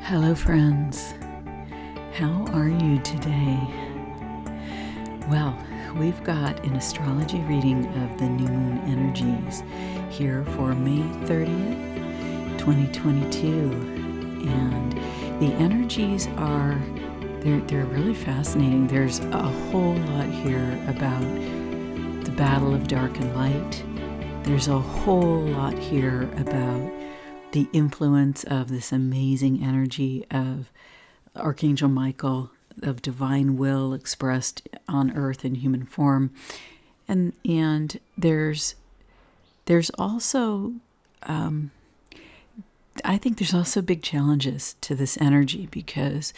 Hello, friends. How are you today? Well, we've got an astrology reading of the new moon energies here for May 30th, 2022. And the energies are, they're really fascinating. There's a whole lot here about the battle of dark and light. There's a whole lot here about the influence of this amazing energy of Archangel Michael, of divine will expressed on earth in human form. And there's also, I think there's also big challenges to this energy because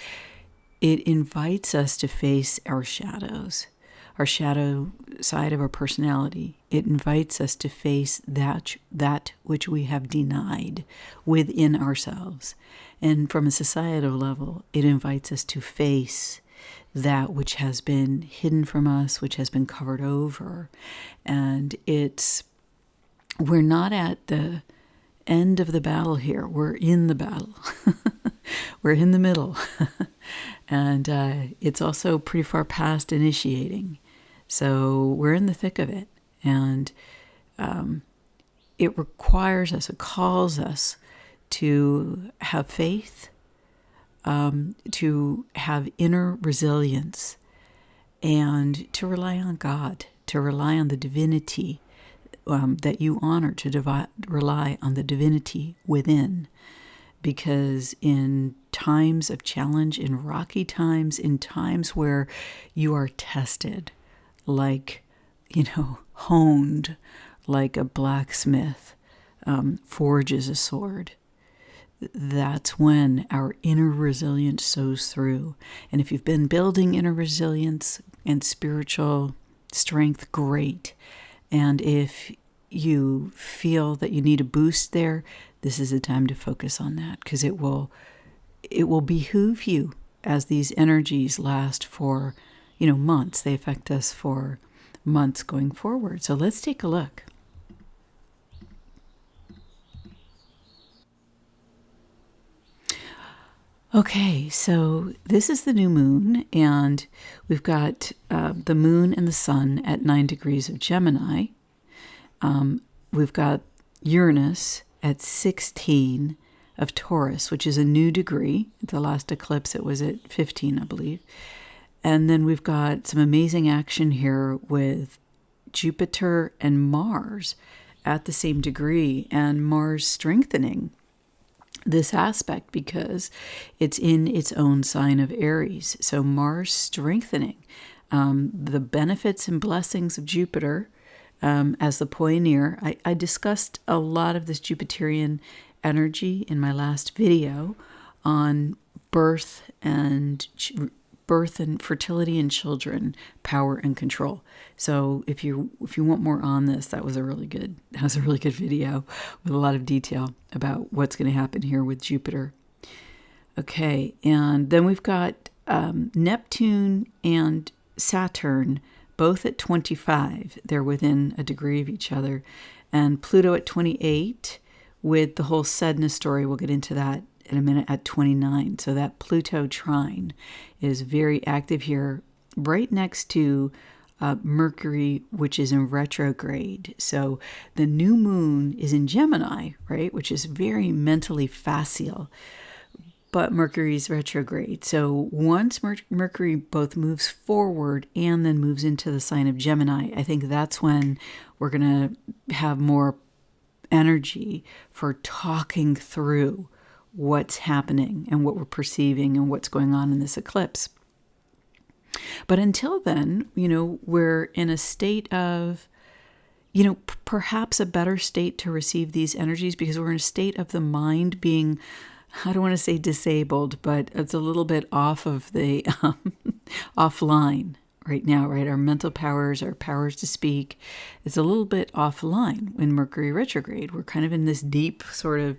it invites us to face our shadows, our shadow side of our personality. It invites us to face that which we have denied within ourselves. And from a societal level, it invites us to face that which has been hidden from us, which has been covered over. And we're not at the end of the battle here. We're in the battle. We're in the middle. And it's also pretty far past initiating. So we're in the thick of it, and it requires us, it calls us to have faith, to have inner resilience, and to rely on God, to rely on the divinity that you honor, to rely on the divinity within. Because in times of challenge, in rocky times, in times where you are tested, like, honed, like a blacksmith forges a sword. That's when our inner resilience shows through. And if you've been building inner resilience and spiritual strength, great. And if you feel that you need a boost there, this is a time to focus on that, because it will behoove you as these energies last for months. They affect us for months going forward. So let's take a look. Okay, so this is the new moon, and we've got the moon and the sun at 9 degrees of Gemini. We've got Uranus at 16 of Taurus, which is a new degree. At the last eclipse, it was at 15, I believe. And then we've got some amazing action here with Jupiter and Mars at the same degree, and Mars strengthening this aspect because it's in its own sign of Aries. So Mars strengthening the benefits and blessings of Jupiter as the pioneer. I discussed a lot of this Jupiterian energy in my last video on birth and fertility in children, power and control. So if you want more on this, that was a really good video with a lot of detail about what's going to happen here with Jupiter. Okay, and then we've got Neptune and Saturn both at 25. They're within a degree of each other. And Pluto at 28 with the whole Sedna story. We'll get into that in a minute at 29. So that Pluto trine is very active here, right next to Mercury, which is in retrograde. So the new moon is in Gemini, right, which is very mentally facile, but Mercury's retrograde. So once Mercury both moves forward and then moves into the sign of Gemini, I think that's when we're going to have more energy for talking through what's happening and what we're perceiving and what's going on in this eclipse. But until then, we're in a state of, perhaps a better state to receive these energies, because we're in a state of the mind being, I don't want to say disabled, but it's a little bit off of the offline right now, right? Our mental powers, our powers to speak, it's a little bit offline in Mercury retrograde. We're kind of in this deep sort of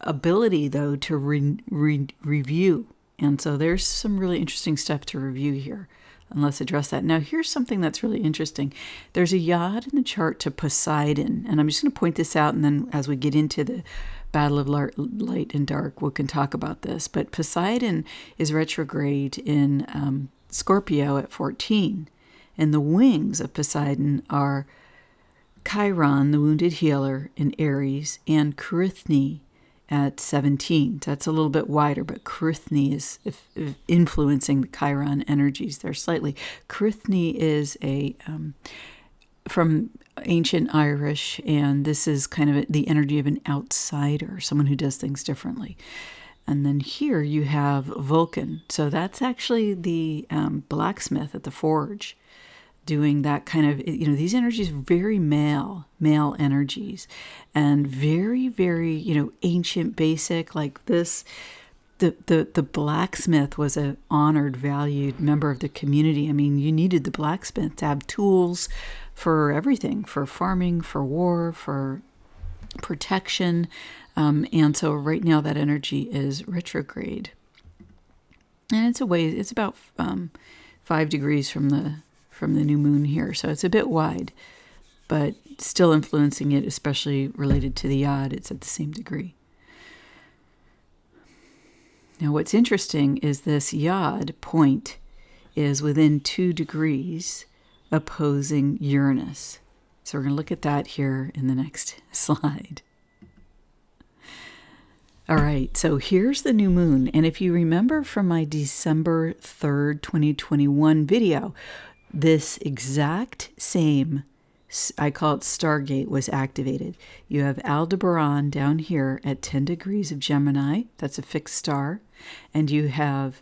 ability, though, to review. And so there's some really interesting stuff to review here. And let's address that. Now, here's something that's really interesting. There's a yod in the chart to Poseidon. And I'm just going to point this out. And then as we get into the battle of light and dark. We can talk about this. But Poseidon is retrograde in Scorpio at 14. And the wings of Poseidon are Chiron, the wounded healer, in Aries, and Charithne at 17. So that's a little bit wider, but Charithne is influencing the Chiron energies there slightly. Charithne is from ancient Irish, and this is kind of the energy of an outsider, someone who does things differently. And then here you have Vulcan. So that's actually the blacksmith at the forge, doing that kind of, these energies, very male energies, and very, very, ancient, basic, like this. The blacksmith was an honored, valued member of the community. I mean, you needed the blacksmith to have tools for everything, for farming, for war, for protection. And so right now that energy is retrograde. And it's about 5 degrees from the new moon here. So it's a bit wide, but still influencing it, especially related to the yod. It's at the same degree. Now, what's interesting is this yod point is within 2 degrees opposing Uranus. So we're going to look at that here in the next slide. All right, so here's the new moon. And if you remember from my December 3rd, 2021 video, this exact same, I call it Stargate, was activated. You have Aldebaran down here at 10 degrees of Gemini. That's a fixed star. And you have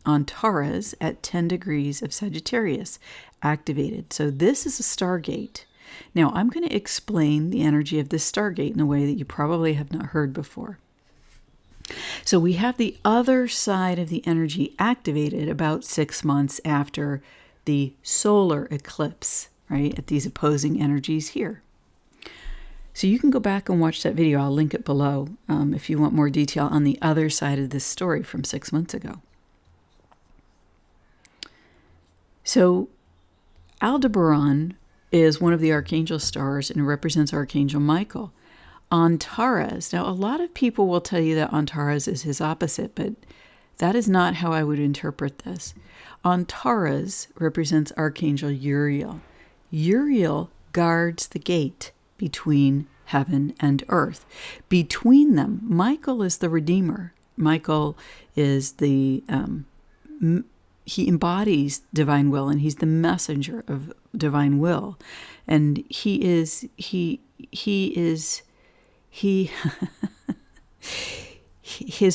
Antares at 10 degrees of Sagittarius activated. So this is a Stargate. Now, I'm going to explain the energy of this Stargate in a way that you probably have not heard before. So we have the other side of the energy activated about 6 months after the solar eclipse, right, at these opposing energies here. So you can go back and watch that video. I'll link it below if you want more detail on the other side of this story from 6 months ago. So Aldebaran is one of the Archangel stars and represents Archangel Michael. Antares, now a lot of people will tell you that Antares is his opposite, but that is not how I would interpret this. Antares represents Archangel Uriel. Uriel guards the gate between heaven and earth. Between them, Michael is the Redeemer. Michael is he embodies divine will, and he's the messenger of divine will. And his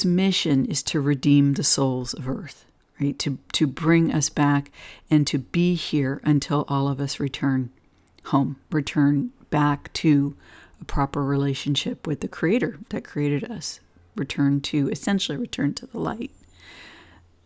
mission is to redeem the souls of earth, right? To bring us back and to be here until all of us return home, return back to a proper relationship with the Creator that created us, essentially return to the light.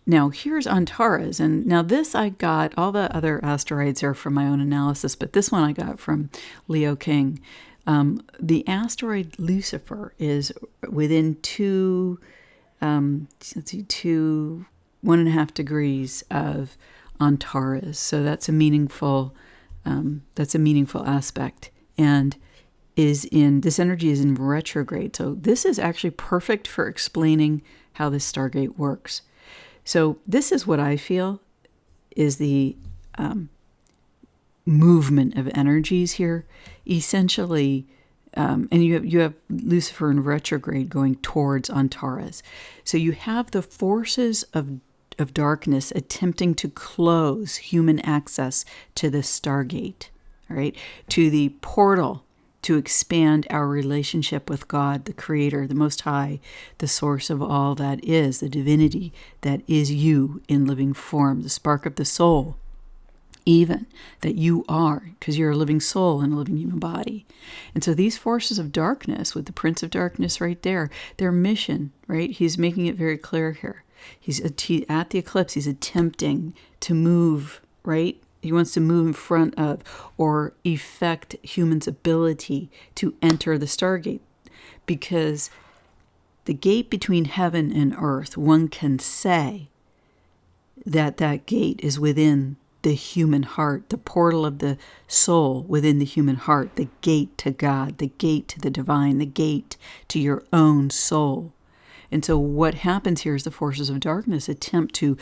Now, here's Antares, and now this I got, all the other asteroids are from my own analysis, but this one I got from Leo King. The asteroid Lucifer is within 1.5 degrees of Antares, so that's a meaningful aspect, and this energy is in retrograde. So this is actually perfect for explaining how this Stargate works. So this is what I feel is the movement of energies here. Essentially, and you have Lucifer in retrograde going towards Antares. So you have the forces of darkness attempting to close human access to the Stargate, all right, to the portal to expand our relationship with God, the Creator, the Most High, the source of all that is, the divinity that is you in living form, the spark of the soul, even that you are, because you're a living soul in a living human body. And so these forces of darkness, with the Prince of Darkness right there, their mission, right? He's making it very clear here. He's at the eclipse, he's attempting to move, right? He wants to move in front of or affect humans' ability to enter the Stargate, because the gate between heaven and earth, one can say that gate is within the human heart, the portal of the soul within the human heart, the gate to God, the gate to the divine, the gate to your own soul. And so what happens here is the forces of darkness attempt to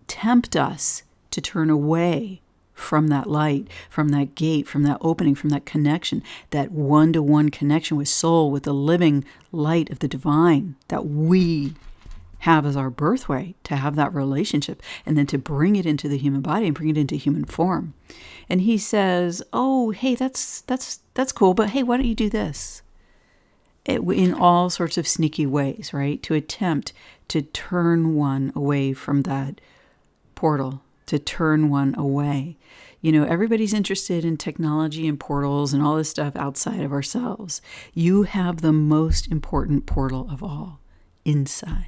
tempt us to turn away from that light, from that gate, from that opening, from that connection, that one-to-one connection with soul, with the living light of the divine that we have as our birthright, to have that relationship, and then to bring it into the human body and bring it into human form. And he says, oh, hey, that's cool, but hey, why don't you do this? In all sorts of sneaky ways, right? To attempt to turn one away from that portal, to turn one away. You know, everybody's interested in technology and portals and all this stuff outside of ourselves. You have the most important portal of all, inside.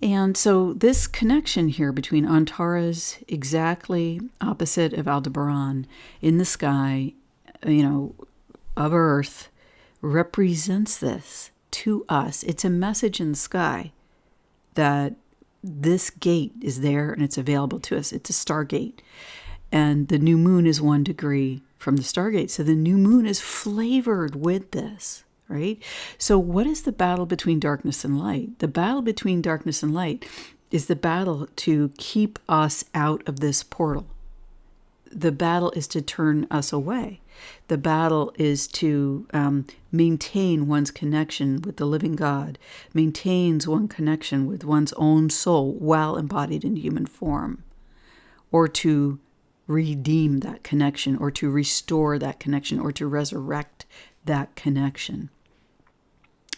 And so this connection here between Antares, exactly opposite of Aldebaran, in the sky, you know, of Earth, represents this to us. It's a message in the sky that this gate is there and it's available to us. It's a Stargate. And the new moon is 1 degree from the Stargate. So the new moon is flavored with this, right? So what is the battle between darkness and light? The battle between darkness and light is the battle to keep us out of this portal. The battle is to turn us away. The battle is to maintain one's connection with the living God, maintains one connection with one's own soul while embodied in human form, or to redeem that connection, or to restore that connection, or to resurrect that connection.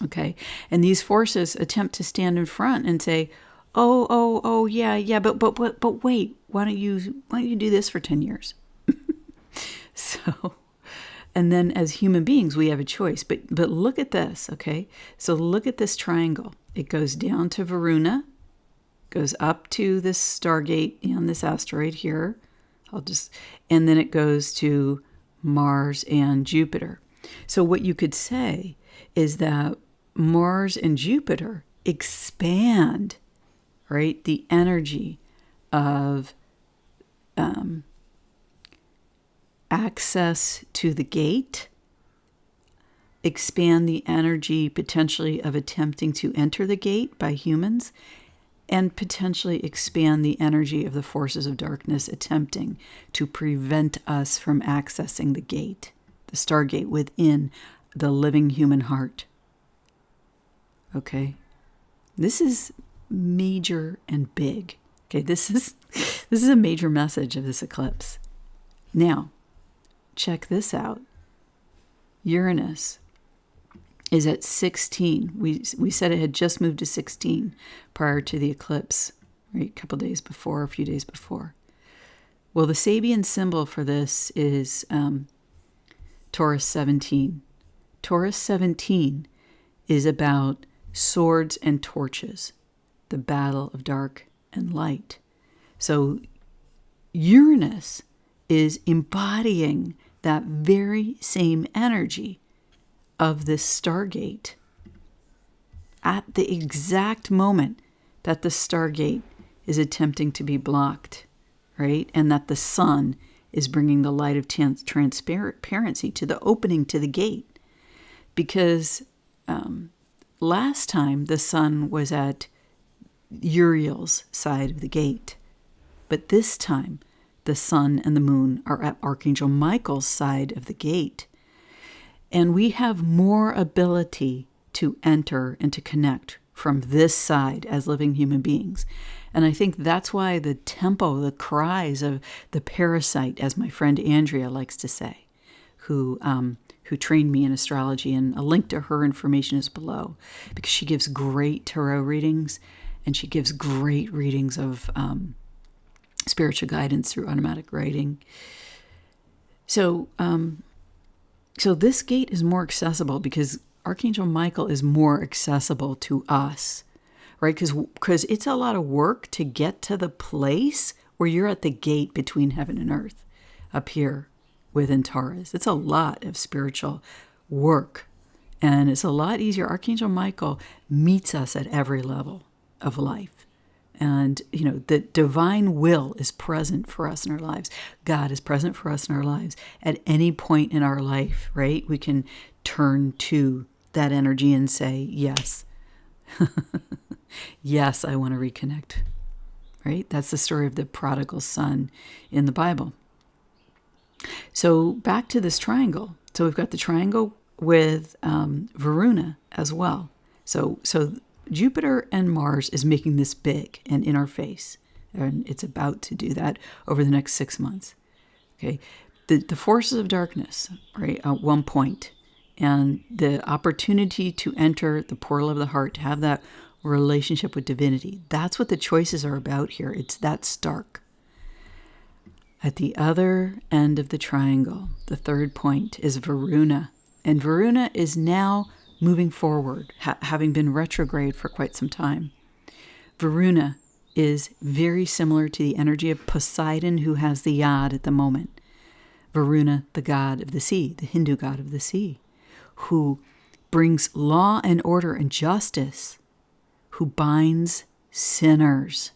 Okay, and these forces attempt to stand in front and say, "Oh, yeah, but wait, why don't you do this for 10 years?" So, and then as human beings, we have a choice. But look at this, okay? So look at this triangle. It goes down to Varuna, goes up to this Stargate and this asteroid here. And then it goes to Mars and Jupiter. So what you could say is that Mars and Jupiter expand, right, the energy of access to the gate, expand the energy potentially of attempting to enter the gate by humans, and potentially expand the energy of the forces of darkness attempting to prevent us from accessing the gate, the Stargate within the living human heart. Okay? This is major and big. Okay, this is a major message of this eclipse. Now, check this out. Uranus is at 16. We said it had just moved to 16 prior to the eclipse, right? A couple days before, a few days before. Well, the Sabian symbol for this is Taurus 17. Taurus 17 is about swords and torches, the battle of dark and light. So Uranus is embodying that very same energy of this Stargate at the exact moment that the Stargate is attempting to be blocked, right? And that the sun is bringing the light of transparency to the opening to the gate. Because last time the sun was at Uriel's side of the gate, but this time the sun and the moon are at Archangel Michael's side of the gate. And we have more ability to enter and to connect from this side as living human beings. And I think that's why the tempo, the cries of the parasite, as my friend Andrea likes to say, who trained me in astrology, and a link to her information is below, because she gives great tarot readings, and she gives great readings of spiritual guidance through automatic writing. So this gate is more accessible because Archangel Michael is more accessible to us, right? Because it's a lot of work to get to the place where you're at the gate between heaven and earth, up here within Taurus. It's a lot of spiritual work, and it's a lot easier. Archangel Michael meets us at every level of life. And, the divine will is present for us in our lives. God is present for us in our lives at any point in our life, right? We can turn to that energy and say, yes, yes, I want to reconnect, right? That's the story of the prodigal son in the Bible. So back to this triangle. So we've got the triangle with Varuna as well. So Jupiter and Mars is making this big and in our face, and it's about to do that over the next 6 months. Okay, the forces of darkness, right, at one point, and the opportunity to enter the portal of the heart, to have that relationship with divinity. That's what the choices are about here. It's that stark. At the other end of the triangle, the third point is Varuna, and Varuna is now moving forward, having been retrograde for quite some time. Varuna is very similar to the energy of Poseidon, who has the yad at the moment. Varuna, the god of the sea, the Hindu god of the sea, who brings law and order and justice, who binds sinners.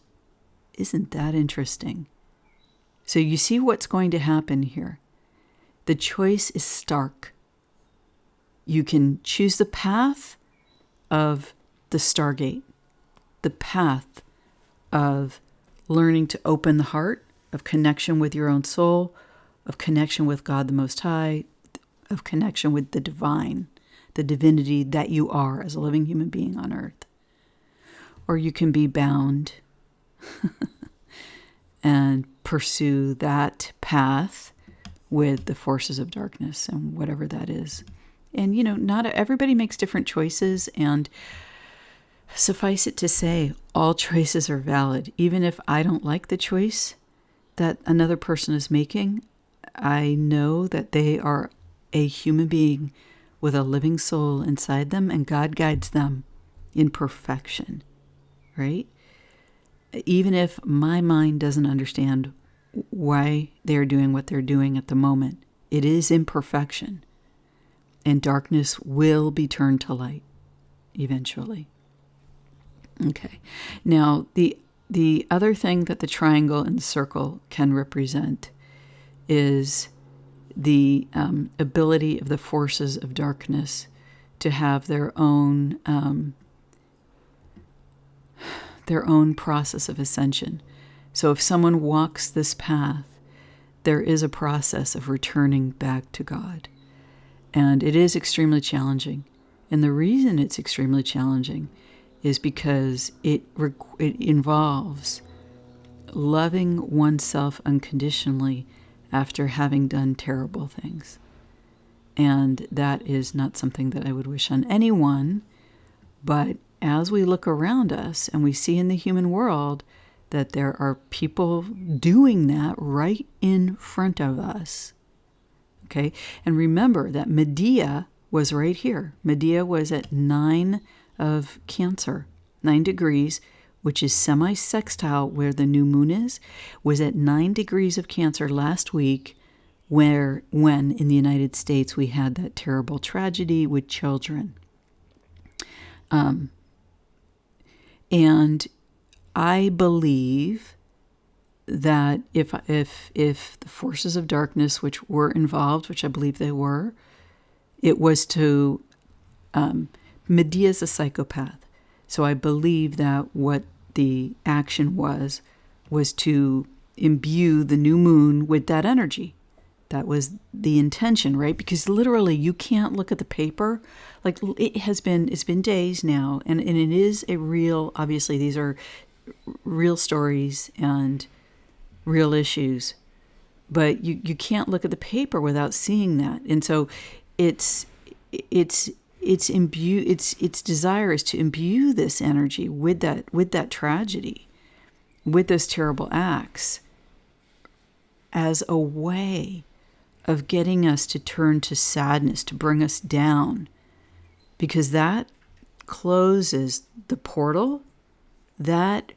Isn't that interesting? So you see what's going to happen here. The choice is stark. You can choose the path of the Stargate, the path of learning to open the heart, of connection with your own soul, of connection with God the Most High, of connection with the divine, the divinity that you are as a living human being on earth. Or you can be bound and pursue that path with the forces of darkness and whatever that is. And, not everybody makes different choices, and suffice it to say, all choices are valid. Even if I don't like the choice that another person is making, I know that they are a human being with a living soul inside them, and God guides them in perfection, right? Even if my mind doesn't understand why they're doing what they're doing at the moment, it is imperfection. And darkness will be turned to light eventually. Okay. Now, the other thing that the triangle and the circle can represent is the ability of the forces of darkness to have their own process of ascension. So if someone walks this path, there is a process of returning back to God. And it is extremely challenging. And the reason it's extremely challenging is because it involves loving oneself unconditionally after having done terrible things. And that is not something that I would wish on anyone. But as we look around us and we see in the human world that there are people doing that right in front of us. Okay, and remember that Medea was right here. Medea was at 9 of Cancer, 9 degrees, which is semi-sextile where the new moon is, was at 9 degrees of Cancer last week, when in the United States we had that terrible tragedy with children. And I believe that if the forces of darkness which were involved, which I believe they were, it was to, Medea's a psychopath. So I believe that what the action was to imbue the new moon with that energy. That was the intention, right? Because literally you can't look at the paper. Like it's been days now, and it is a real, obviously these are real stories and real issues, but you can't look at the paper without seeing that. And so its desire is to imbue this energy with that tragedy, with those terrible acts, as a way of getting us to turn to sadness, to bring us down, because that closes the portal, that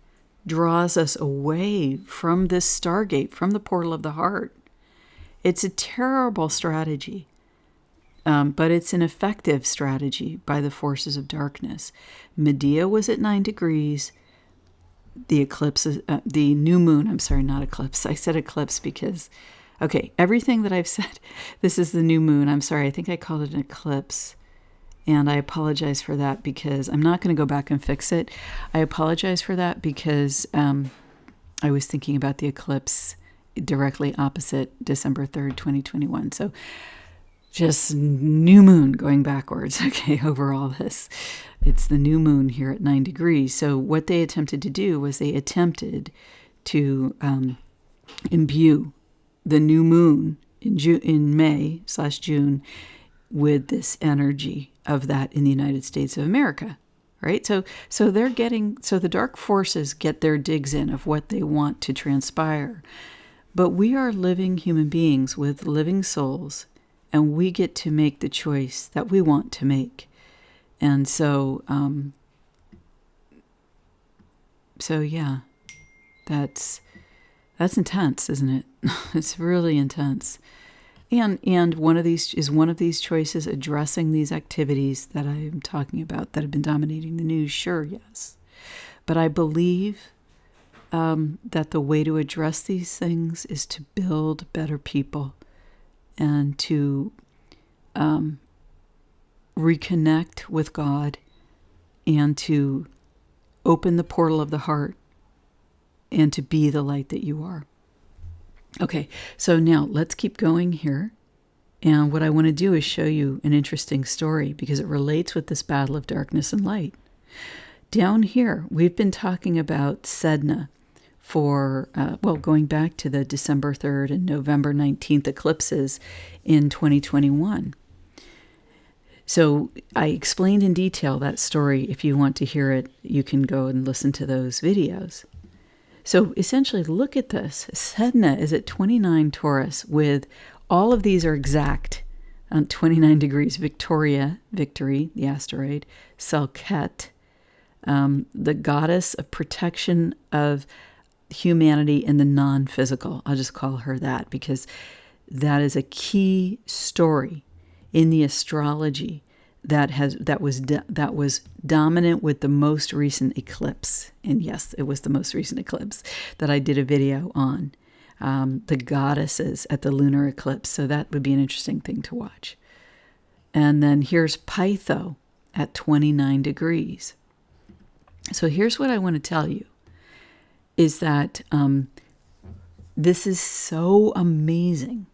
draws us away from this Stargate, from the portal of the heart. It's a terrible strategy, but it's an effective strategy by the forces of darkness. Medea was at 9 degrees. the eclipse, the new moon. I'm sorry, not eclipse. I said eclipse because, okay, everything that I've said, this is the new moon. I'm sorry, I think I called it an eclipse. And I apologize for that because I'm not going to go back and fix it. I apologize for that because I was thinking about the eclipse directly opposite December 3rd, 2021. So just new moon going backwards, okay, over all this. It's the new moon here at 9 degrees. So what they attempted to do was they attempted to imbue the new moon in May/June with this energy of that in the United States of America, right? So the dark forces get their digs in of what they want to transpire. But we are living human beings with living souls, and we get to make the choice that we want to make. And so yeah, that's intense, isn't it? It's really intense. And one of these choices addressing these activities that I'm talking about that have been dominating the news? Sure, yes. But I believe that the way to address these things is to build better people and to reconnect with God and to open the portal of the heart and to be the light that you are. Okay, so now let's keep going here. And what I want to do is show you an interesting story because it relates with this battle of darkness and light. Down here, we've been talking about Sedna for, going back to the December 3rd and November 19th eclipses in 2021. So I explained in detail that story. If you want to hear it, you can go and listen to those videos. So essentially, look at this. Sedna is at 29 Taurus with all of these are exact on 29 degrees. Victory, the asteroid, Selket, the goddess of protection of humanity in the non-physical. I'll just call her that because that is a key story in the astrology that was dominant with the most recent eclipse. And yes, it was the most recent eclipse that I did a video on, the goddesses at the lunar eclipse. So that would be an interesting thing to watch. And then here's Pytho at 29 degrees. So here's what I want to tell you is that this is so amazing.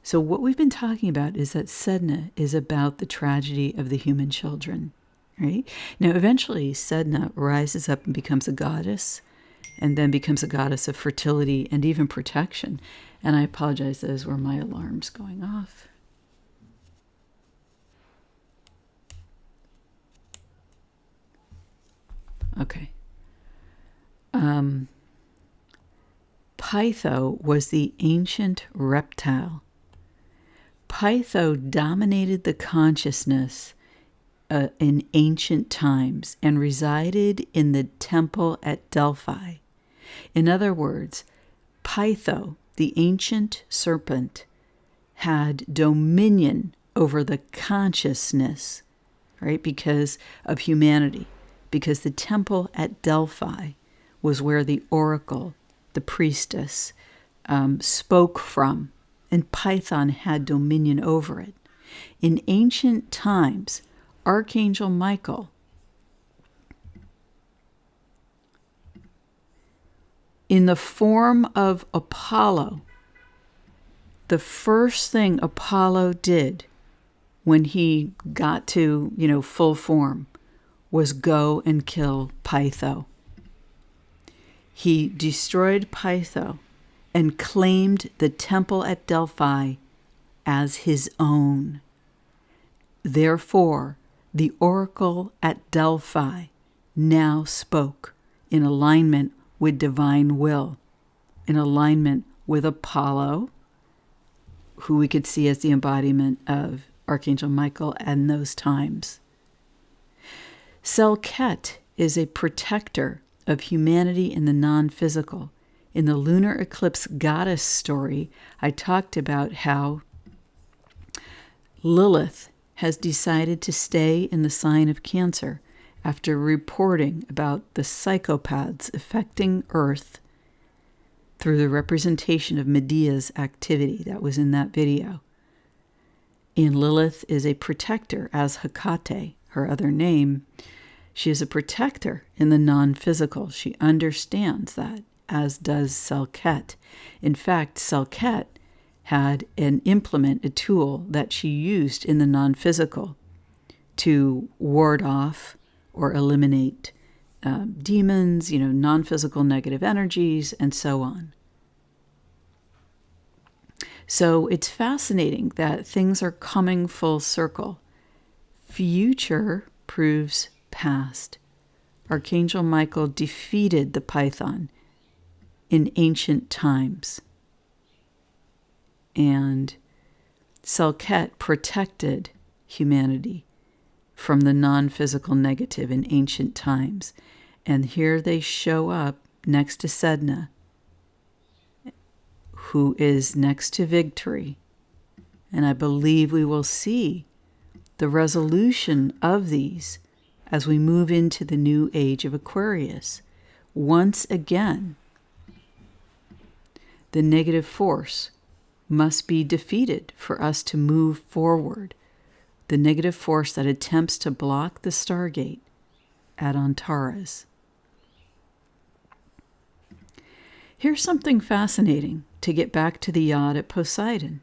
So what we've been talking about is that Sedna is about the tragedy of the human children, right? Now, eventually, Sedna rises up and becomes a goddess, and then becomes a goddess of fertility and even protection. And I apologize, those were my alarms going off. Okay. Pytho was the ancient reptile. Pytho dominated the consciousness in ancient times and resided in the temple at Delphi. In other words, Pytho, the ancient serpent, had dominion over the consciousness, right, because of humanity, because the temple at Delphi was where the oracle, the priestess, spoke from. And Python had dominion over it. In ancient times, Archangel Michael, in the form of Apollo, the first thing Apollo did when he got to, full form was go and kill Pytho. He destroyed Pytho and claimed the temple at Delphi as his own. Therefore, the oracle at Delphi now spoke in alignment with divine will, in alignment with Apollo, who we could see as the embodiment of Archangel Michael in those times. Selket is a protector of humanity in the non-physical. In the lunar eclipse goddess story, I talked about how Lilith has decided to stay in the sign of Cancer after reporting about the psychopaths affecting Earth through the representation of Medea's activity that was in that video. And Lilith is a protector, as Hecate, her other name. She is a protector in the non-physical. She understands that, as does Selket. In fact, Selket had an implement, a tool that she used in the non-physical to ward off or eliminate demons, non-physical negative energies, and so on. So it's fascinating that things are coming full circle. Future proves past. Archangel Michael defeated the Python in ancient times. And Selket protected humanity from the non-physical negative in ancient times. And here they show up next to Sedna, who is next to victory. And I believe we will see the resolution of these as we move into the new age of Aquarius. Once again, the negative force must be defeated for us to move forward. The negative force that attempts to block the Stargate at Antares. Here's something fascinating to get back to the yacht at Poseidon.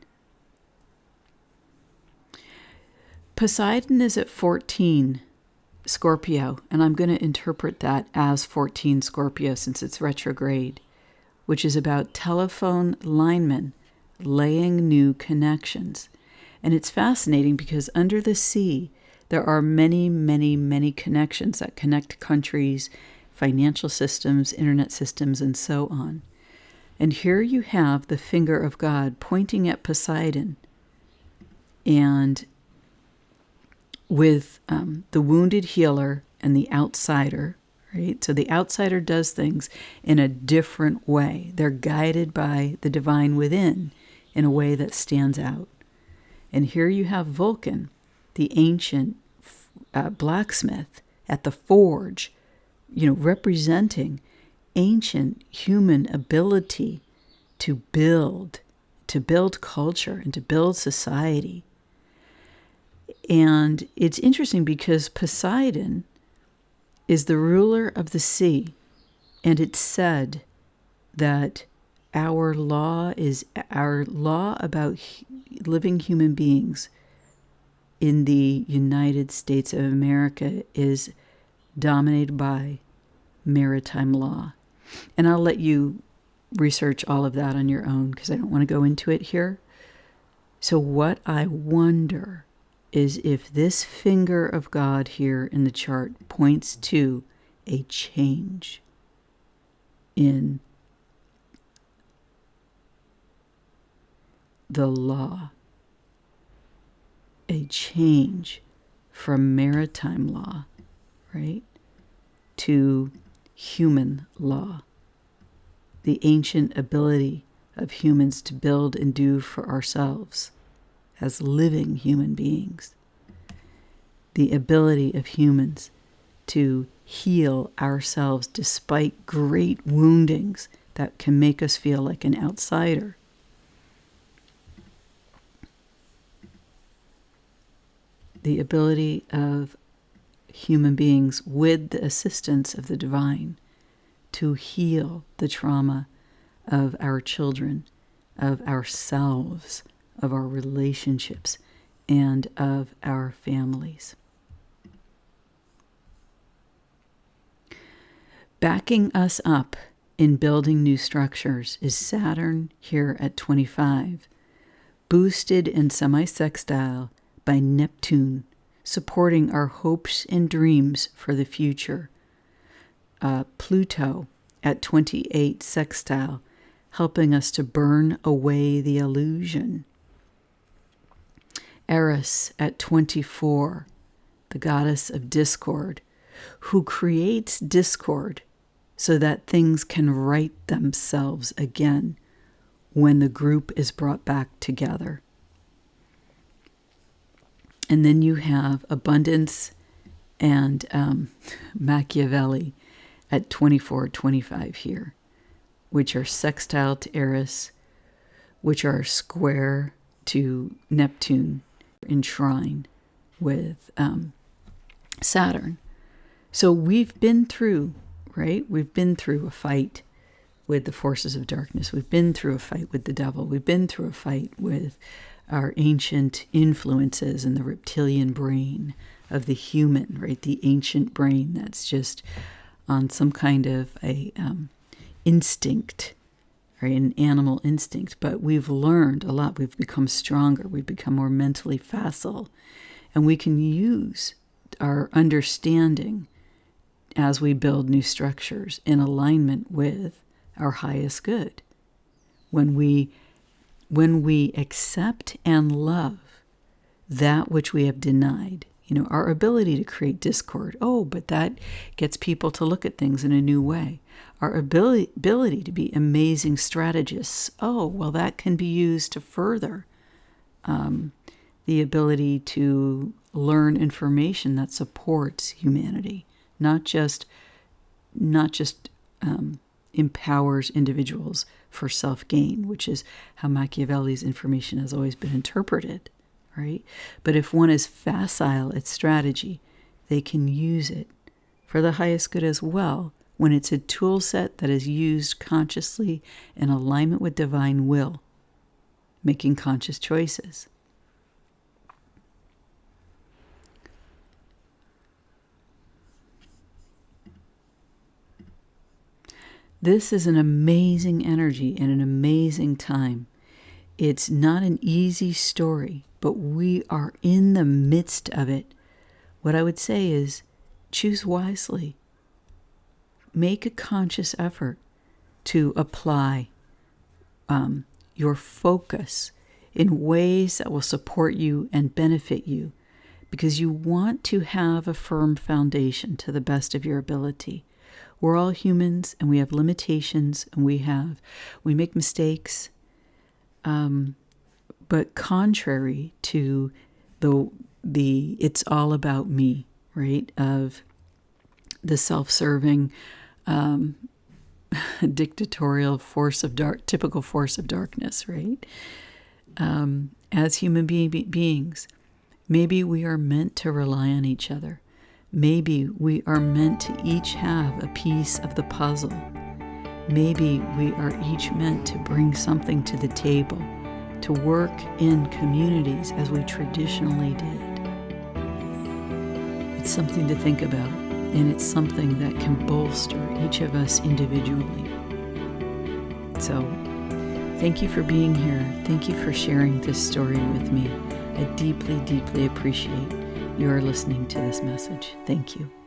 Poseidon is at 14 Scorpio, and I'm going to interpret that as 14 Scorpio since it's retrograde, which is about telephone linemen laying new connections. And it's fascinating because under the sea, there are many, many, many connections that connect countries, financial systems, internet systems, and so on. And here you have the finger of God pointing at Poseidon, and with the wounded healer and the outsider, right? So the outsider does things in a different way. They're guided by the divine within in a way that stands out. And here you have Vulcan, the ancient blacksmith at the forge, representing ancient human ability to build culture and to build society. And it's interesting because Poseidon is the ruler of the sea, and it's said that our law about living human beings in the United States of America is dominated by maritime law. And I'll let you research all of that on your own because I don't want to go into it here. So what I wonder is if this finger of God here in the chart points to a change in the law, a change from maritime law, right, to human law, the ancient ability of humans to build and do for ourselves as living human beings, the ability of humans to heal ourselves despite great woundings that can make us feel like an outsider. The ability of human beings, with the assistance of the divine, to heal the trauma of our children, of ourselves, of our relationships, and of our families. Backing us up in building new structures is Saturn here at 25, boosted and semi-sextile by Neptune, supporting our hopes and dreams for the future. Pluto at 28 sextile, helping us to burn away the illusion. Eris at 24, the goddess of discord, who creates discord so that things can right themselves again when the group is brought back together. And then you have abundance and Machiavelli at 24-25 here, which are sextile to Eris, which are square to Neptune in trine with Saturn. So we've been through, right? We've been through a fight with the forces of darkness. We've been through a fight with the devil. We've been through a fight with our ancient influences and the reptilian brain of the human, right? The ancient brain that's just on some kind of a instinct, right? An animal instinct. But we've learned a lot. We've become stronger. We've become more mentally facile. And we can use our understanding as we build new structures in alignment with our highest good. When we accept and love that which we have denied, our ability to create discord. Oh, but that gets people to look at things in a new way. Our ability to be amazing strategists. Oh, well, that can be used to further the ability to learn information that supports humanity, not just empowers individuals for self-gain, which is how Machiavelli's information has always been interpreted, right? But if one is facile at strategy, they can use it for the highest good as well when it's a tool set that is used consciously in alignment with divine will, making conscious choices. This is an amazing energy and an amazing time. It's not an easy story, but we are in the midst of it. What I would say is choose wisely. Make a conscious effort to apply your focus in ways that will support you and benefit you, because you want to have a firm foundation to the best of your ability. We're all humans and we have limitations and we make mistakes. But contrary to the it's all about me, right? Of the self-serving, dictatorial typical force of darkness, right? As human beings, maybe we are meant to rely on each other. Maybe we are meant to each have a piece of the puzzle. Maybe we are each meant to bring something to the table, to work in communities as we traditionally did. It's something to think about, and it's something that can bolster each of us individually. So, thank you for being here. Thank you for sharing this story with me. I deeply, deeply appreciate you are listening to this message. Thank you.